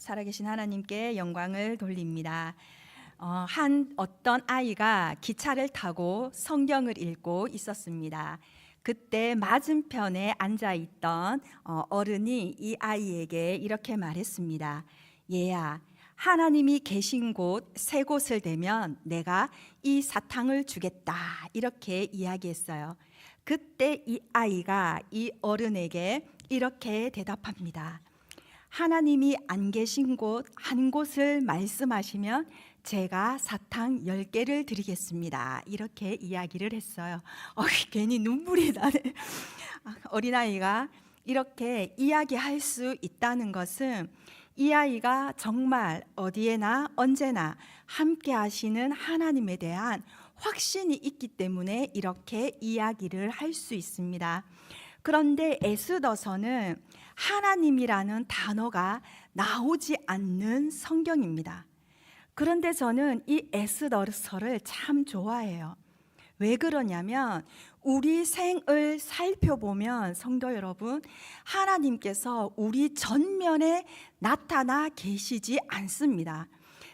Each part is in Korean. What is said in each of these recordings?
살아계신 하나님께 영광을 돌립니다. 어떤 아이가 기차를 타고 성경을 읽고 있었습니다. 그때 맞은편에 앉아있던 어른이 이 아이에게 이렇게 말했습니다. 얘야, 하나님이 계신 곳 세 곳을 대면 내가 이 사탕을 주겠다, 이렇게 이야기했어요. 그때 이 아이가 이 어른에게 이렇게 대답합니다. 하나님이 안 계신 곳 한 곳을 말씀하시면 제가 사탕 10개를 드리겠습니다, 이렇게 이야기를 했어요. 괜히 눈물이 나네. 어린아이가 이렇게 이야기할 수 있다는 것은 이 아이가 정말 어디에나 언제나 함께 하시는 하나님에 대한 확신이 있기 때문에 이렇게 이야기를 할 수 있습니다. 그런데 에스더서는 하나님이라는 단어가 나오지 않는 성경입니다. 그런데 저는 이 에스더서를 참 좋아해요. 왜 그러냐면 우리 생을 살펴보면 성도 여러분, 하나님께서 우리 전면에 나타나 계시지 않습니다.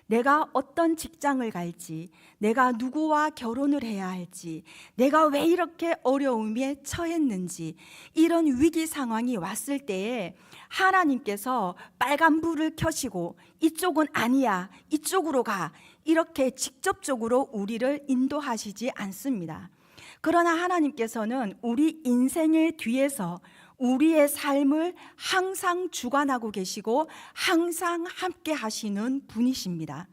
내가 어떤 직장을 갈지, 내가 누구와 결혼을 해야 할지, 내가 왜 이렇게 어려움에 처했는지, 이런 위기 상황이 왔을 때에 하나님께서 빨간불을 켜시고 이쪽은 아니야, 이쪽으로 가, 이렇게 직접적으로 우리를 인도하시지 않습니다. 그러나 하나님께서는 우리 인생의 뒤에서 우리의 삶을 항상 주관하고 계시고 항상 함께 하시는 분이십니다.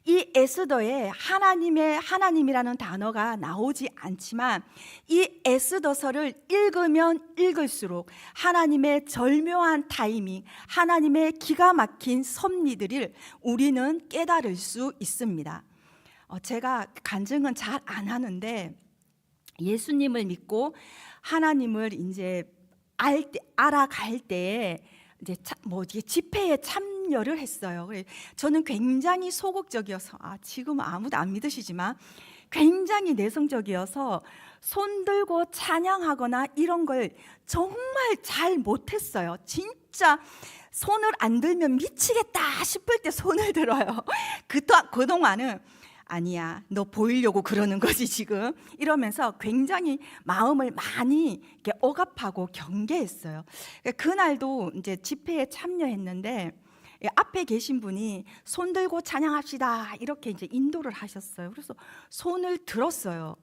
이 에스더에 하나님이라는 단어가 나오지 않지만 이 에스더서를 읽으면 읽을수록 하나님의 절묘한 타이밍, 하나님의 기가 막힌 섭리들을 우리는 깨달을 수 있습니다. 제가 간증은 잘 안 예수님을 믿고 하나님을 이제 알아갈 때에 이제 집회에 참여를 했어요. 저는 굉장히 소극적이어서 지금 아무도 안 믿으시지만 굉장히 내성적이어서 손 들고 찬양하거나 이런 걸 정말 잘 못했어요. 진짜 손을 안 들면 미치겠다 싶을 때 손을 들어요. 그동안은 아니야, 너 보이려고 그러는 거지 지금, 이러면서 굉장히 마음을 많이 이렇게 억압하고 경계했어요. 그날도 이제 집회에 참여했는데 앞에 계신 분이 손 들고 찬양합시다, 이렇게 이제 인도를 하셨어요. 그래서 손을 들었어요.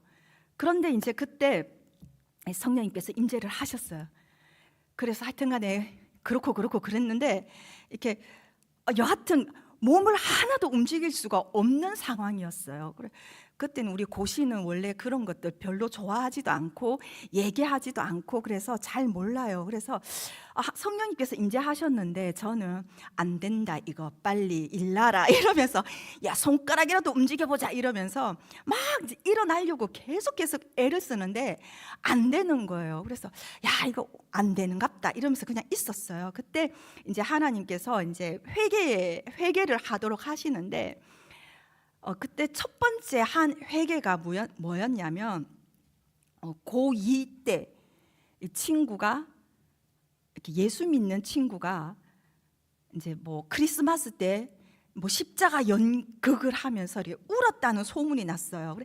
그런데 이제 그때 성령님께서 임재를 하셨어요. 그래서 하여튼간에 그렇고 그랬는데 이렇게 여하튼 몸을 하나도 움직일 수가 없는 상황이었어요. 그때는 우리 고시는 원래 그런 것들 별로 좋아하지도 않고 얘기하지도 않고 그래서 잘 몰라요. 그래서 성령님께서 임재하셨는데 저는 안 된다, 이거 빨리 일나라 이러면서 야, 손가락이라도 움직여보자 이러면서 막 이제 일어나려고 계속 애를 쓰는데 안 되는 거예요. 그래서 야, 이거 안 되는갑다 이러면서 그냥 있었어요. 그때 이제 하나님께서 이제 회개를 하도록 하시는데 그때 첫 번째 한 회개가 뭐였냐면 고2 때 이 친구가, 이렇게 예수 믿는 친구가 이제 크리스마스 때 십자가 연극을 하면서 이렇게 울었다는 소문이 났어요.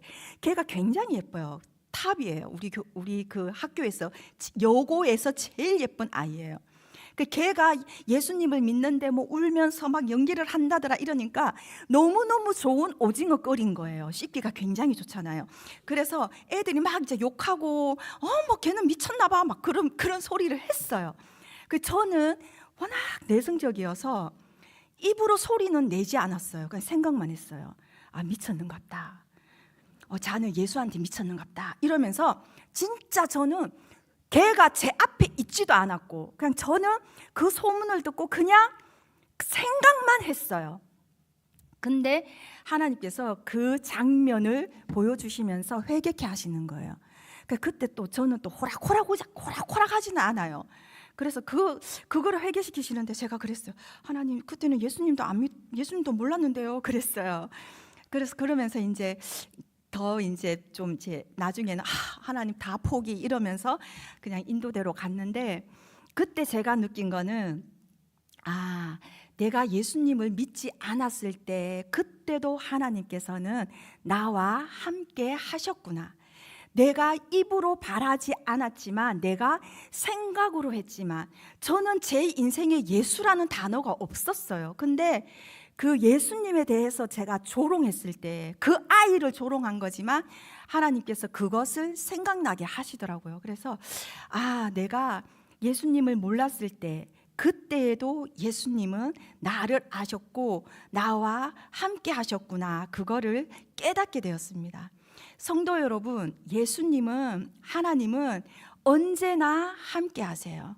걔가 굉장히 예뻐요. 탑이에요. 우리 그 학교에서 여고에서 제일 예쁜 아이예요. 걔가 예수님을 믿는데 울면서 막 연기를 한다더라 이러니까 너무너무 좋은 오징어 끓인 거예요. 씹기가 굉장히 좋잖아요. 그래서 애들이 막 이제 욕하고 걔는 미쳤나 봐, 막 그런 소리를 했어요. 저는 워낙 내성적이어서 입으로 소리는 내지 않았어요. 그냥 생각만 했어요. 미쳤는갑다. 자는 예수한테 미쳤는갑다 이러면서 진짜 저는 걔가 제 앞에 있지도 않았고 그냥 저는 그 소문을 듣고 그냥 생각만 했어요. 근데 하나님께서 그 장면을 보여주시면서 회개케 하시는 거예요. 그때 또 저는 또 호락호락 하지는 않아요. 그래서 그거를 회개시키시는데 제가 그랬어요. 하나님, 그때는 예수님도 몰랐는데요, 그랬어요. 그러면서 이제 좀 이제 나중에는 하나님 다 포기 이러면서 그냥 인도대로 갔는데 그때 제가 느낀 거는 내가 예수님을 믿지 않았을 때 그때도 하나님께서는 나와 함께 하셨구나. 내가 입으로 바라지 않았지만, 내가 생각으로 했지만, 저는 제 인생에 예수라는 단어가 없었어요. 근데 그 예수님에 대해서 제가 조롱했을 때, 그 아이를 조롱한 거지만 하나님께서 그것을 생각나게 하시더라고요. 그래서 내가 예수님을 몰랐을 때 그때에도 예수님은 나를 아셨고 나와 함께 하셨구나, 그거를 깨닫게 되었습니다. 성도 여러분, 예수님은, 하나님은 언제나 함께 하세요.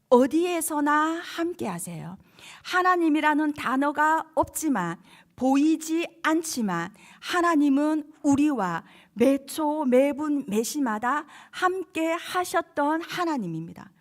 어디에서나 함께 하세요. 하나님이라는 단어가 없지만, 보이지 않지만 하나님은 우리와 매초 매분 매시마다 함께 하셨던 하나님입니다.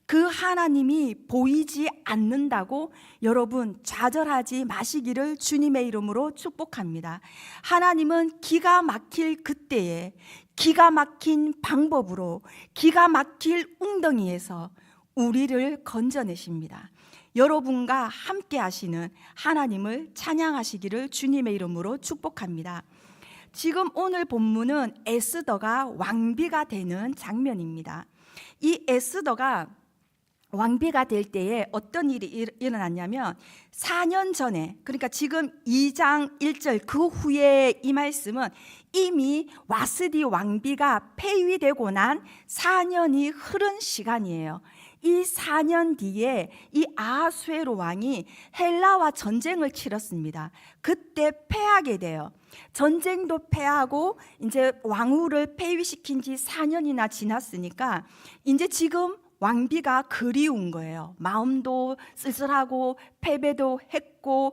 그 하나님이 보이지 않는다고 여러분 좌절하지 마시기를 주님의 이름으로 축복합니다. 하나님은 기가 막힐 그때에 기가 막힌 방법으로 기가 막힐 웅덩이에서 우리를 건져내십니다. 여러분과 함께 하시는 하나님을 찬양하시기를 주님의 이름으로 축복합니다. 지금 오늘 본문은 에스더가 왕비가 되는 장면입니다. 이 에스더가 왕비가 될 때에 어떤 일이 일어났냐면, 4년 전에, 그러니까 지금 2장 1절 그 후에 이 말씀은 이미 와스디 왕비가 폐위되고 난 4년이 흐른 시간이에요. 이 4년 뒤에 이 아하수에로 왕이 헬라와 전쟁을 치렀습니다. 그때 패하게 돼요. 전쟁도 패하고 이제 왕후를 폐위시킨 지 4년이나 지났으니까 이제 지금 왕비가 그리운 거예요. 마음도 쓸쓸하고 패배도 했고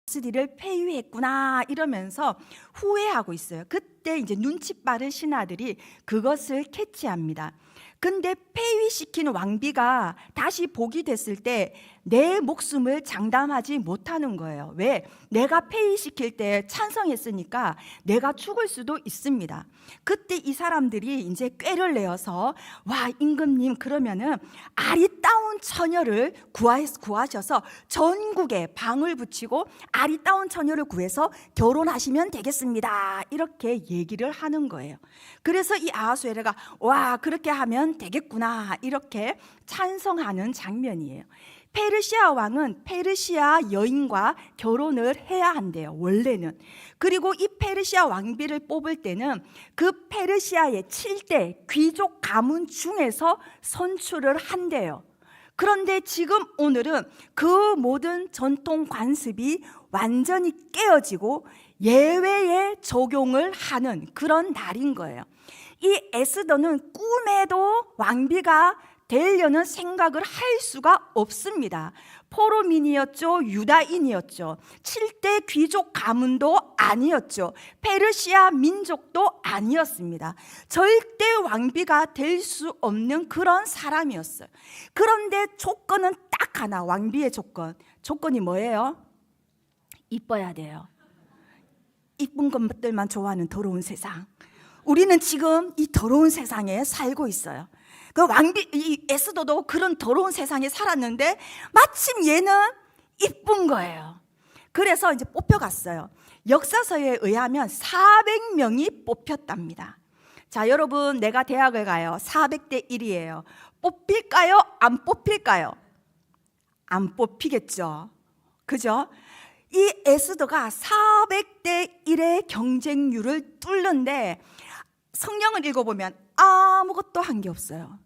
와스디를 폐위했구나 이러면서 후회하고 있어요. 그때 이제 눈치 빠른 신하들이 그것을 캐치합니다. 근데 폐위시킨 왕비가 다시 복이 됐을 때 내 목숨을 장담하지 못하는 거예요. 왜? 내가 폐위시킬 때 찬성했으니까 내가 죽을 수도 있습니다. 그때 이 사람들이 이제 꾀를 내어서, 와, 임금님, 그러면은 아리따운 처녀를 구하셔서 전국에 방을 붙이고 아리따운 처녀를 구해서 결혼하시면 되겠습니다, 이렇게 얘기를 하는 거예요. 그래서 이 아하수에르가 와, 그렇게 하면 되겠구나, 이렇게 찬성하는 장면이에요. 페르시아 왕은 페르시아 여인과 결혼을 해야 한대요, 원래는. 그리고 이 페르시아 왕비를 뽑을 때는 그 페르시아의 7대 귀족 가문 중에서 선출을 한대요. 그런데 지금 오늘은 그 모든 전통 관습이 완전히 깨어지고 예외에 적용을 하는 그런 날인 거예요. 이 에스더는 꿈에도 왕비가 되려는 생각을 할 수가 없습니다. 포로민이었죠. 유다인이었죠. 7대 귀족 가문도 아니었죠. 페르시아 민족도 아니었습니다. 절대 왕비가 될 수 없는 그런 사람이었어요. 그런데 조건은 딱 하나, 왕비의 조건이 뭐예요? 이뻐야 돼요. 이쁜 것들만 좋아하는 더러운 세상. 우리는 지금 이 더러운 세상에 살고 있어요. 그 왕비, 이 에스더도 그런 더러운 세상에 살았는데 마침 얘는 이쁜 거예요. 그래서 이제 뽑혀갔어요. 역사서에 의하면 400명이 뽑혔답니다. 자, 여러분, 내가 대학을 가요. 400대 1이에요. 뽑힐까요? 안 뽑힐까요? 안 뽑히겠죠. 그죠? 이 에스더가 400대 1의 경쟁률을 뚫는데 성경을 읽어보면 아무것도 한 게 없어요.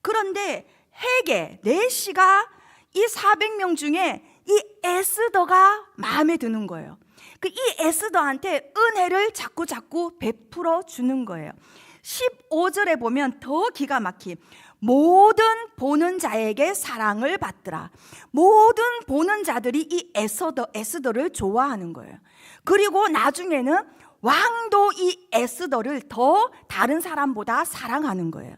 그런데 헤게, 내시가 이 400명 중에 이 에스더가 마음에 드는 거예요. 이 에스더한테 은혜를 자꾸 베풀어 주는 거예요. 15절에 보면 더 기가 막힌, 모든 보는 자에게 사랑을 받더라. 모든 보는 자들이 이 에스더를 좋아하는 거예요. 그리고 나중에는 왕도 이 에스더를 더 다른 사람보다 사랑하는 거예요.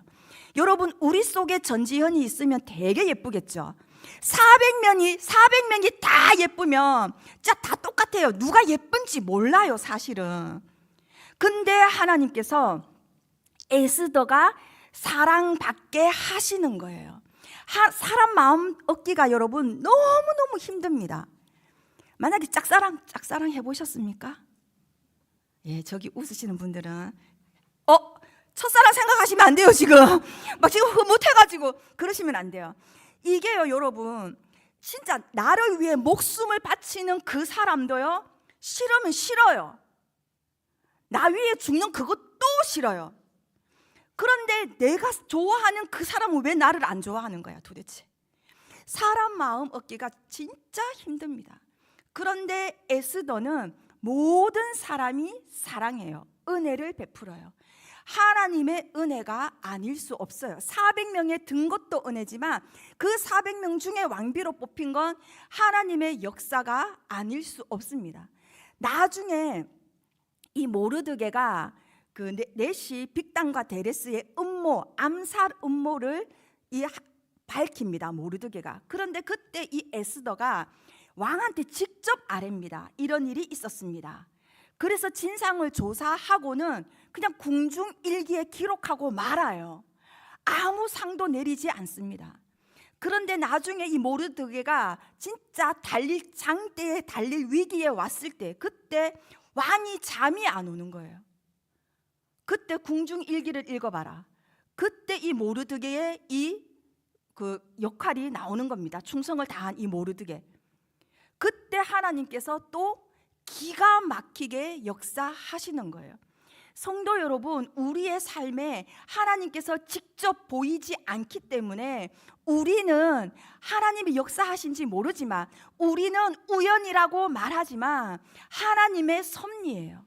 여러분, 우리 속에 전지현이 있으면 되게 예쁘겠죠. 400명이 다 예쁘면 진짜 다 똑같아요. 누가 예쁜지 몰라요, 사실은. 근데 하나님께서 에스더가 사랑받게 하시는 거예요. 사람 마음 얻기가 여러분 너무너무 힘듭니다. 만약에 짝사랑 해보셨습니까? 예, 저기 웃으시는 분들은 첫사랑 생각하시면 안 돼요. 지금 막 지금 흐뭇해가지고 그러시면 안 돼요. 이게요 여러분, 진짜 나를 위해 목숨을 바치는 그 사람도요 싫으면 싫어요. 나 위해 죽는 그것도 싫어요. 그런데 내가 좋아하는 그 사람은 왜 나를 안 좋아하는 거야 도대체? 사람 마음 얻기가 진짜 힘듭니다. 그런데 에스더는 모든 사람이 사랑해요. 은혜를 베풀어요. 하나님의 은혜가 아닐 수 없어요. 400명에 든 것도 은혜지만 그 400명 중에 왕비로 뽑힌 건 하나님의 역사가 아닐 수 없습니다. 나중에 이 모르드게가 그 넷이 빅단과 데레스의 음모, 암살 음모를 밝힙니다. 모르드게가. 그런데 그때 이 에스더가 왕한테 직접 아뢰입니다. 이런 일이 있었습니다. 그래서 진상을 조사하고는 그냥 궁중일기에 기록하고 말아요. 아무 상도 내리지 않습니다. 그런데 나중에 이 모르드게가 진짜 장대에 달릴 위기에 왔을 때, 그때 왕이 잠이 안 오는 거예요. 그때 궁중일기를 읽어봐라. 그때 이 모르드게의 그 역할이 나오는 겁니다. 충성을 다한 이 모르드게. 그때 하나님께서 또 기가 막히게 역사하시는 거예요. 성도 여러분, 우리의 삶에 하나님께서 직접 보이지 않기 때문에 우리는 하나님이 역사하신지 모르지만, 우리는 우연이라고 말하지만 하나님의 섭리예요.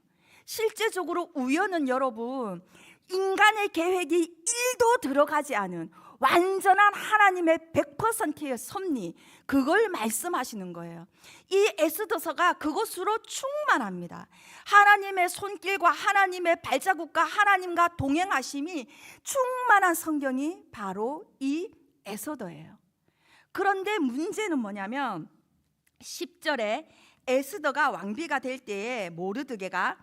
실제적으로 우연은 여러분, 인간의 계획이 1도 들어가지 않은 완전한 하나님의 100%의 섭리, 그걸 말씀하시는 거예요. 이 에스더서가 그것으로 충만합니다. 하나님의 손길과 하나님의 발자국과 하나님과 동행하심이 충만한 성경이 바로 이 에스더예요. 그런데 문제는 뭐냐면 10절에 에스더가 왕비가 될 때에 모르드게가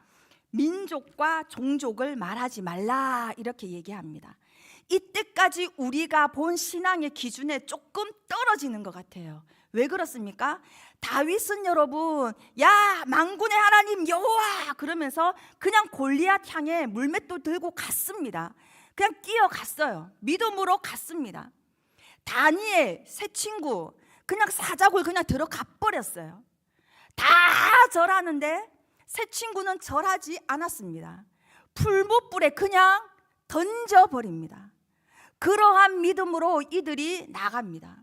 민족과 종족을 말하지 말라 이렇게 얘기합니다. 이때까지 우리가 본 신앙의 기준에 조금 떨어지는 것 같아요. 왜 그렇습니까? 다윗은 여러분, 야 만군의 하나님 여호와 그러면서 그냥 골리앗 향해 물맷돌 들고 갔습니다. 그냥 뛰어갔어요. 믿음으로 갔습니다. 다니엘 새 친구 그냥 사자굴 그냥 들어가 버렸어요. 다 절하는데 새 친구는 절하지 않았습니다. 풀무불에 그냥 던져버립니다. 그러한 믿음으로 이들이 나갑니다.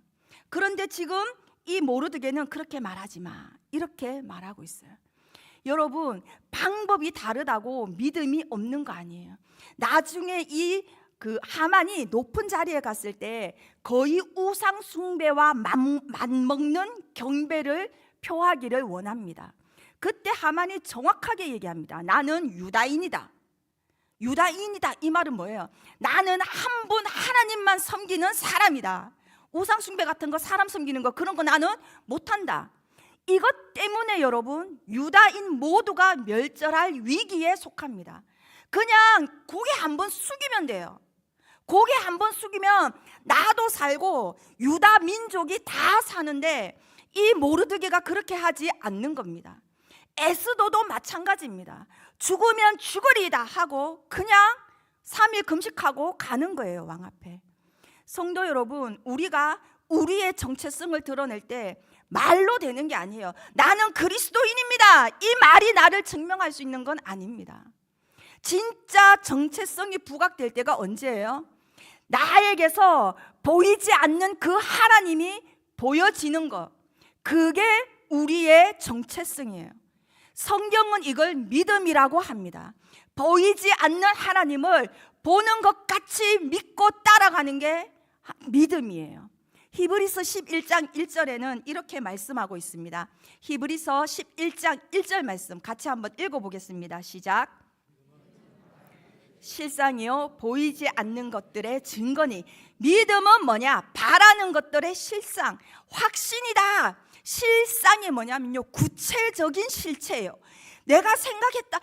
그런데 지금 이 모르드게는 그렇게 말하지 마 이렇게 말하고 있어요. 여러분, 방법이 다르다고 믿음이 없는 거 아니에요. 나중에 그 하만이 높은 자리에 갔을 때 거의 우상 숭배와 맞먹는 경배를 표하기를 원합니다. 그때 하만이 정확하게 얘기합니다. 나는 유다인이다. 유다인이다 이 말은 뭐예요? 나는 한 분 하나님만 섬기는 사람이다. 우상 숭배 같은 거, 사람 섬기는 거, 그런 거 나는 못한다. 이것 때문에 여러분, 유다인 모두가 멸절할 위기에 속합니다. 그냥 고개 한번 숙이면 돼요. 고개 한번 숙이면 나도 살고 유다 민족이 다 사는데 이 모르드게가 그렇게 하지 않는 겁니다. 에스더도 마찬가지입니다. 죽으면 죽으리다 하고 그냥 3일 금식하고 가는 거예요, 왕 앞에. 성도 여러분, 우리가 우리의 정체성을 드러낼 때 말로 되는 게 아니에요. 나는 그리스도인입니다. 이 말이 나를 증명할 수 있는 건 아닙니다. 진짜 정체성이 부각될 때가 언제예요? 나에게서 보이지 않는 그 하나님이 보여지는 것, 그게 우리의 정체성이에요. 성경은 이걸 믿음이라고 합니다. 보이지 않는 하나님을 보는 것 같이 믿고 따라가는 게 믿음이에요. 히브리서 11장 1절에는 이렇게 말씀하고 있습니다. 히브리서 11장 1절 말씀 같이 한번 읽어보겠습니다. 시작. 실상이요 보이지 않는 것들의 증거니 믿음은 뭐냐? 바라는 것들의 실상, 확신이다. 실상이 뭐냐면요, 구체적인 실체예요. 내가 생각했다,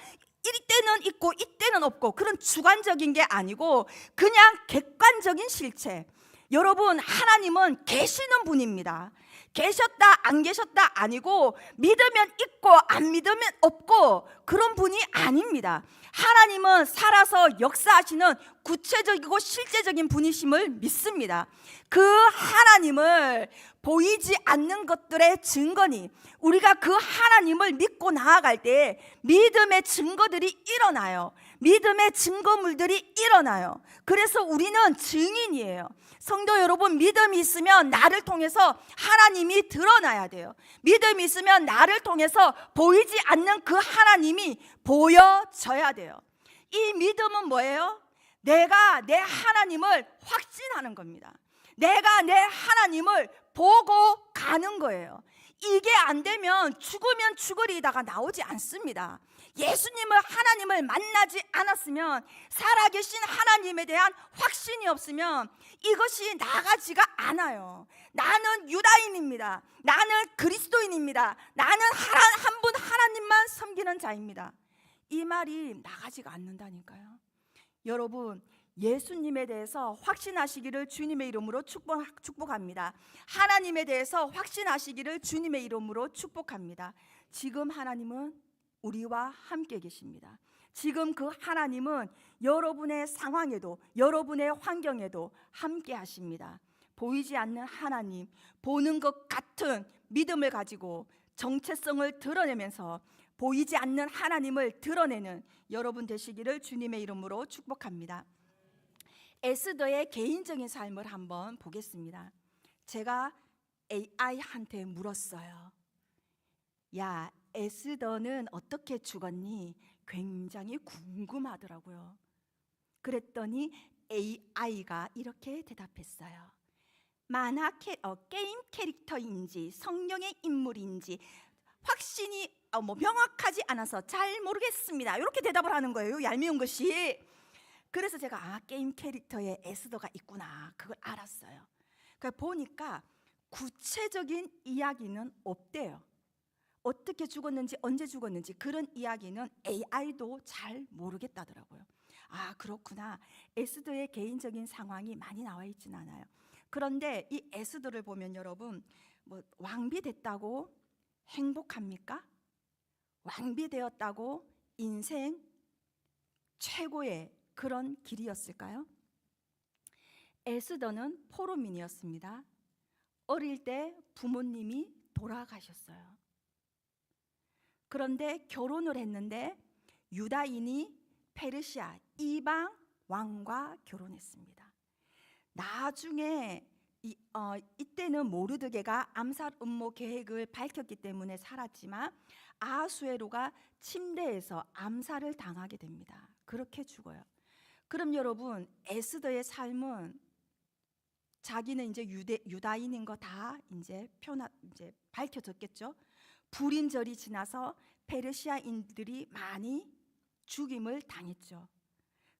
이때는 있고 이때는 없고 그런 주관적인 게 아니고 그냥 객관적인 실체. 여러분, 하나님은 계시는 분입니다. 계셨다 안 계셨다 아니고 믿으면 있고 안 믿으면 없고 그런 분이 아닙니다. 하나님은 살아서 역사하시는 구체적이고 실제적인 분이심을 믿습니다. 그 하나님을 보이지 않는 것들의 증거니 우리가 그 하나님을 믿고 나아갈 때 믿음의 증거들이 일어나요. 믿음의 증거물들이 일어나요. 그래서 우리는 증인이에요. 성도 여러분, 믿음이 있으면 나를 통해서 하나님이 드러나야 돼요. 믿음이 있으면 나를 통해서 보이지 않는 그 하나님이 보여져야 돼요. 이 믿음은 뭐예요? 내가 내 하나님을 확신하는 겁니다. 내가 내 하나님을 보고 가는 거예요. 이게 안 되면 죽으면 죽으리다가 나오지 않습니다. 예수님을 하나님을 만나지 않았으면 살아계신 하나님에 대한 확신이 없으면 이것이 나가지가 않아요. 나는 유다인입니다. 나는 그리스도인입니다. 나는 한 분 하나님만 섬기는 자입니다. 이 말이 나가지가 않는다니까요. 여러분, 예수님에 대해서 확신하시기를 주님의 이름으로 축복합니다. 하나님에 대해서 확신하시기를 주님의 이름으로 축복합니다. 지금 하나님은 우리와 함께 계십니다. 지금 그 하나님은 여러분의 상황에도 여러분의 환경에도 함께 하십니다. 보이지 않는 하나님, 보는 것 같은 믿음을 가지고 정체성을 드러내면서 보이지 않는 하나님을 드러내는 여러분 되시기를 주님의 이름으로 축복합니다. 에스더의 개인적인 삶을 한번 보겠습니다. 제가 AI한테 물었어요. 야, 에스더는 어떻게 죽었니? 굉장히 궁금하더라고요. 그랬더니 AI가 이렇게 대답했어요. 만화 게임 캐릭터인지 성령의 인물인지 확신이 명확하지 않아서 잘 모르겠습니다. 이렇게 대답을 하는 거예요. 얄미운 것이. 그래서 제가 게임 캐릭터에 에스더가 있구나, 그걸 알았어요. 그러니까 보니까 구체적인 이야기는 없대요. 어떻게 죽었는지 언제 죽었는지 그런 이야기는 AI도 잘 모르겠다더라고요. 그렇구나. 에스더의 개인적인 상황이 많이 나와 있지는 않아요. 그런데 이 에스더를 보면 여러분, 왕비 됐다고 행복합니까? 왕비 되었다고 인생 최고의 그런 길이었을까요? 에스더는 포로민이었습니다. 어릴 때 부모님이 돌아가셨어요. 그런데 결혼을 했는데 유다인이 페르시아 이방 왕과 결혼했습니다. 나중에 이때는 모르드게가 암살 음모 계획을 밝혔기 때문에 살았지만 아수에로가 침대에서 암살을 당하게 됩니다. 그렇게 죽어요. 그럼 여러분, 에스더의 삶은 자기는 이제 유다인인 거 다 이제 밝혀졌겠죠. 불임절이 지나서 페르시아인들이 많이 죽임을 당했죠.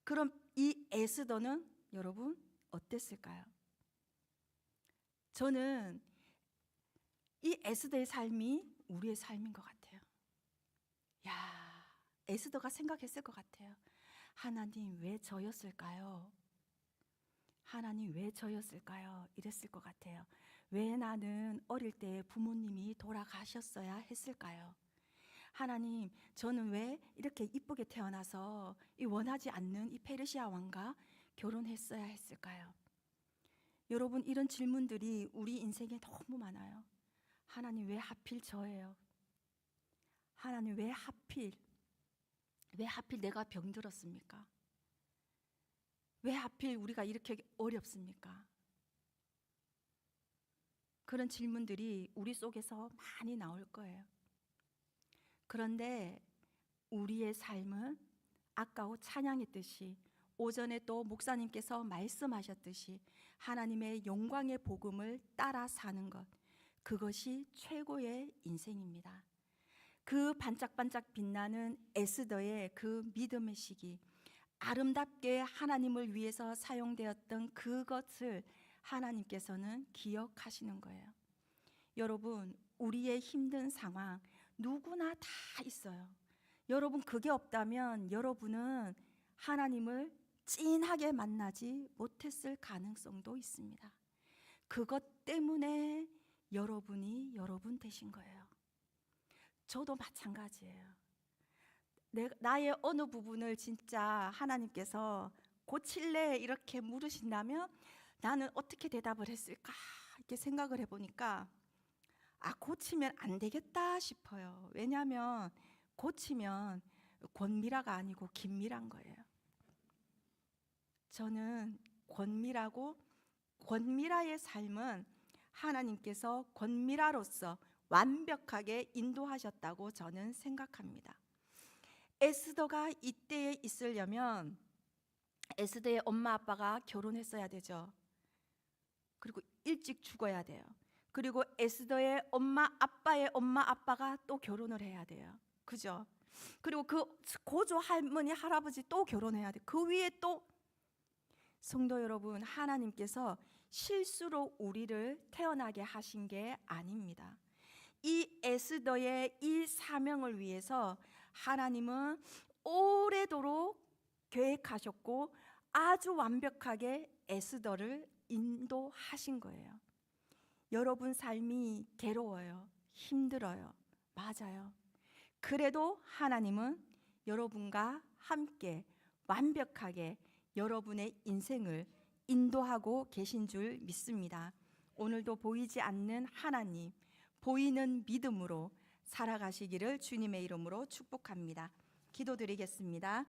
그럼 이 에스더는 여러분 어땠을까요? 저는 이 에스더의 삶이 우리의 삶인 것 같아요. 에스더가 생각했을 것 같아요. 하나님, 왜 저였을까요? 하나님, 왜 저였을까요? 이랬을 것 같아요. 왜 나는 어릴 때 부모님이 돌아가셨어야 했을까요? 하나님, 저는 왜 이렇게 이쁘게 태어나서 이 원하지 않는 이 페르시아 왕과 결혼했어야 했을까요? 여러분, 이런 질문들이 우리 인생에 너무 많아요. 하나님, 왜 하필 저예요? 하나님, 왜 하필 내가 병들었습니까? 왜 하필 우리가 이렇게 어렵습니까? 그런 질문들이 우리 속에서 많이 나올 거예요. 그런데 우리의 삶은 아까 찬양했듯이 오전에 또 목사님께서 말씀하셨듯이 하나님의 영광의 복음을 따라 사는 것, 그것이 최고의 인생입니다. 그 반짝반짝 빛나는 에스더의 그 믿음의 시기, 아름답게 하나님을 위해서 사용되었던 그것을 하나님께서는 기억하시는 거예요. 여러분, 우리의 힘든 상황 누구나 다 있어요. 여러분 그게 없다면 여러분은 하나님을 찐하게 만나지 못했을 가능성도 있습니다. 그것 때문에 여러분이 여러분 되신 거예요. 저도 마찬가지예요. 나의 어느 부분을 진짜 하나님께서 고칠래 이렇게 물으신다면 나는 어떻게 대답을 했을까 이렇게 생각을 해보니까 고치면 안 되겠다 싶어요. 왜냐하면 고치면 권미라가 아니고 김미란 거예요. 저는 권미라의 삶은 하나님께서 권미라로서 완벽하게 인도하셨다고 저는 생각합니다. 에스더가 이때에 있으려면 에스더의 엄마 아빠가 결혼했어야 되죠. 그리고 일찍 죽어야 돼요. 그리고 에스더의 엄마 아빠가 또 결혼을 해야 돼요. 그죠? 그리고 그 고조 할머니 할아버지 또 결혼해야 돼. 그 위에 또 성도 여러분, 하나님께서 실수로 우리를 태어나게 하신 게 아닙니다. 이 에스더의 이 사명을 위해서 하나님은 오래도록 계획하셨고 아주 완벽하게 에스더를 인도하신 거예요. 여러분 삶이 괴로워요. 힘들어요. 맞아요. 그래도 하나님은 여러분과 함께 완벽하게 여러분의 인생을 인도하고 계신 줄 믿습니다. 오늘도 보이지 않는 하나님, 보이는 믿음으로 살아가시기를 주님의 이름으로 축복합니다. 기도드리겠습니다.